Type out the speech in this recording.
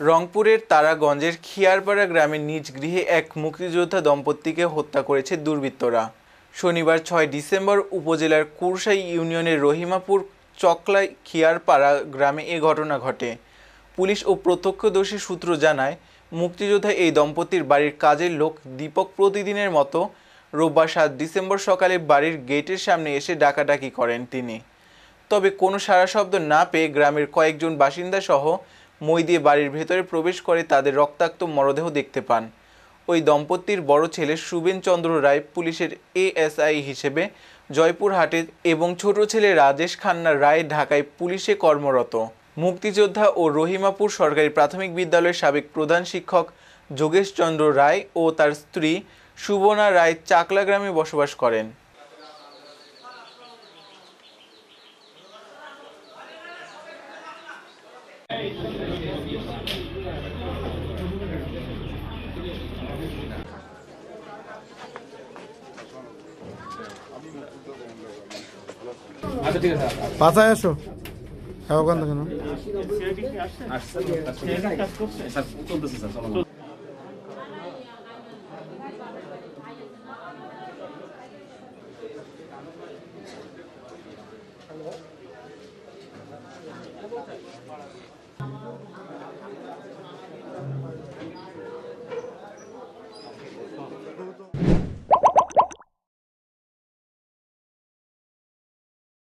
রংপুরের তারাগঞ্জের খিয়ারপাড়া গ্রামের নিজ গৃহে এক মুক্তিযোদ্ধা দম্পতিকে হত্যা করেছে দুর্বৃত্তরা। শনিবার ৬ ডিসেম্বর উপজেলার কুরসাই ইউনিয়নের রহিমাপুর চকলা খিয়ারপাড়া গ্রামে এ ঘটনা ঘটে। পুলিশ ও প্রত্যক্ষদর্শী সূত্র জানায়, মুক্তিযোদ্ধা এই দম্পতির বাড়ির কাজের লোক দীপক প্রতিদিনের মতো রোববার ৭ ডিসেম্বর সকালে বাড়ির গেটের সামনে এসে ডাকাডাকি করেন তিনি। তবে কোনো সাড়া শব্দ না পেয়ে গ্রামের কয়েকজন বাসিন্দা সহ মই দিয়ে বাড়ির ভেতরে প্রবেশ করে তাদের রক্তাক্ত মরদেহ দেখতে পান। ওই দম্পতির বড় ছেলে শুভেন চন্দ্র রায় পুলিশের এএসআই হিসেবে জয়পুরহাটে এবং ছোট ছেলে রাজেশ খান্না রায় ঢাকায় পুলিশে কর্মরত। মুক্তিযোদ্ধা ও রহিমাপুর সরকারি প্রাথমিক বিদ্যালয়ের সাবেক প্রধান শিক্ষক যোগেশ চন্দ্র রায় ও তার স্ত্রী সুবনা রায় চাকলা গ্রামে বসবাস করেন। আচ্ছা ঠিক আছে, বাসায় আসো। হ্যাঁ ওখান থেকে না স্যার চলতেছে স্যার, চলো।